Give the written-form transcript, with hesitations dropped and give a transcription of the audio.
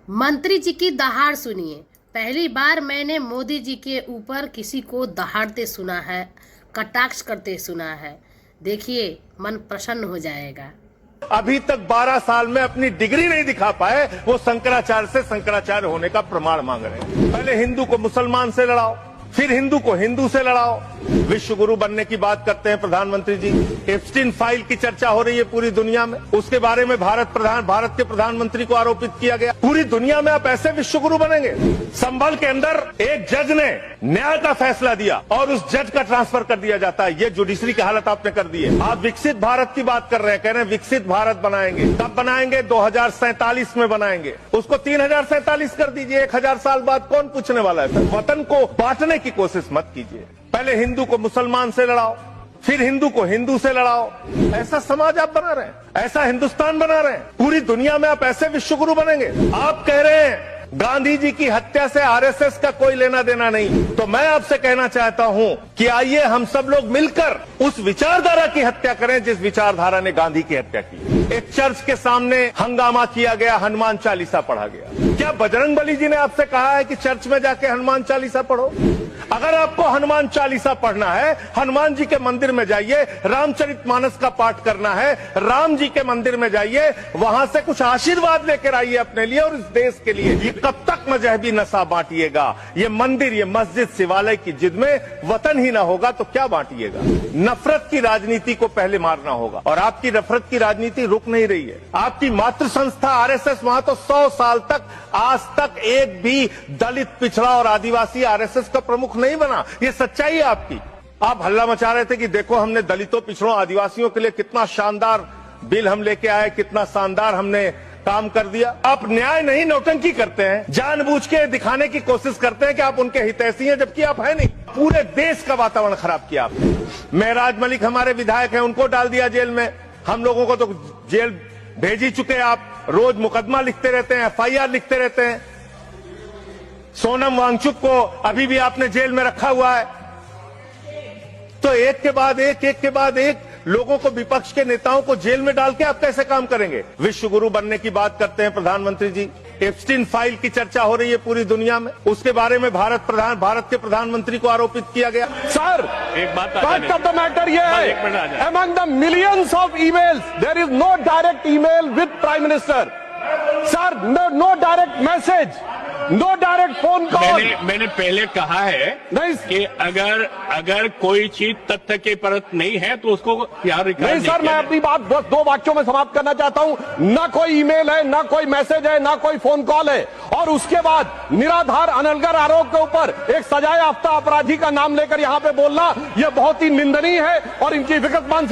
मंत्री जी की दहाड़ सुनिए। पहली बार मैंने मोदी जी के ऊपर किसी को दहाड़ते सुना है, कटाक्ष करते सुना है। देखिए, मन प्रसन्न हो जाएगा। अभी तक 12 साल में अपनी डिग्री नहीं दिखा पाए, वो शंकराचार्य से शंकराचार्य होने का प्रमाण मांग रहे हैं। पहले हिंदू को मुसलमान से लड़ाओ, फिर हिंदू को हिंदू से लड़ाओ। विश्व गुरु बनने की बात करते हैं प्रधानमंत्री जी। एप्स्टीन फाइल की चर्चा हो रही है पूरी दुनिया में, उसके बारे में भारत के प्रधानमंत्री को आरोपित किया गया। पूरी दुनिया में आप ऐसे विश्व गुरु बनेंगे। संभल के अंदर एक जज ने न्याय का फैसला दिया और उस जज का ट्रांसफर कर दिया जाता है। ये जुडिशरी की हालत आपने कर दी है। आप विकसित भारत की बात कर रहे हैं, कह रहे हैं विकसित भारत बनाएंगे। कब बनाएंगे? 2047 में बनाएंगे। उसको 3047 कर दीजिए। 1000 साल बाद कौन पूछने वाला है? वतन को बांटने की कोशिश मत कीजिए। पहले हिंदू को मुसलमान से लड़ाओ, फिर हिंदू को हिंदू से लड़ाओ। ऐसा समाज आप बना रहे हैं, ऐसा हिंदुस्तान बना रहे हैं। पूरी दुनिया में आप ऐसे विश्व गुरु बनेंगे। आप कह रहे हैं गांधी जी की हत्या से आरएसएस का कोई लेना देना नहीं, तो मैं आपसे कहना चाहता हूं कि आइए हम सब लोग मिलकर उस विचारधारा की हत्या करें जिस विचारधारा ने गांधी की हत्या की। एक चर्च के सामने हंगामा किया गया, हनुमान चालीसा पढ़ा गया। क्या बजरंगबली जी ने आपसे कहा है कि चर्च में जाके हनुमान चालीसा पढ़ो? अगर आपको हनुमान चालीसा पढ़ना है, हनुमान जी के मंदिर में जाइए। रामचरितमानस का पाठ करना है, राम जी के मंदिर में जाइए, वहां से कुछ आशीर्वाद लेकर आइए अपने लिए और इस देश के लिए। ये कब तक मजहबी नशा बांटिएगा? ये मंदिर, ये मस्जिद, शिवालय की जिद में वतन ही ना होगा तो क्या बांटिएगा? नफरत की राजनीति को पहले मारना होगा और आपकी नफरत की राजनीति रुक नहीं रही है। आपकी मातृ संस्था आरएसएस, वहां तो 100 साल तक आज तक एक भी दलित, पिछड़ा और आदिवासी आरएसएस का प्रमुख नहीं बना। ये सच्चाई है आपकी। आप हल्ला मचा रहे थे कि देखो हमने दलितों, पिछड़ों, आदिवासियों के लिए कितना शानदार बिल हम लेके आए, कितना शानदार हमने काम कर दिया। आप न्याय नहीं, नौटंकी करते हैं, जानबूझ के दिखाने की कोशिश करते हैं कि आप उनके हितैषी हैं, जबकि आप है नहीं। पूरे देश का वातावरण खराब किया आपने। मेहराज मलिक हमारे विधायक हैं, उनको डाल दिया जेल में। हम लोगों को तो जेल भेज ही चुके। आप रोज मुकदमा लिखते रहते हैं, एफआईआर लिखते रहते हैं। सोनम वांगचुक को अभी भी आपने जेल में रखा हुआ है। तो एक के बाद एक लोगों को, विपक्ष के नेताओं को जेल में डाल के आप कैसे काम करेंगे? विश्व गुरु बनने की बात करते हैं प्रधानमंत्री जी। एप्स्टीन फाइल की चर्चा हो रही है पूरी दुनिया में, उसके बारे में भारत के प्रधानमंत्री को आरोपित किया गया। सर, एक बात फैक्ट ऑफ द मैटर ये है, among the millions of emails there is no direct email with prime minister. Sir, no direct message, no direct phone call. मैंने पहले कहा है कि अगर कोई चीज तथ्य के परत नहीं है तो उसको यार रिकॉर्ड नहीं सर, मैं अपनी बात बस 2 वाक्यों में समाप्त करना चाहता हूं। ना कोई ईमेल है, ना कोई मैसेज है, ना कोई फोन कॉल है। और उसके बाद निराधार अनलगर आरोप के ऊपर एक सजाए याफ्ता अपराधी का नाम लेकर यहां पे बोलना, यह बहुत ही निंदनीय है और इनकी विगतमान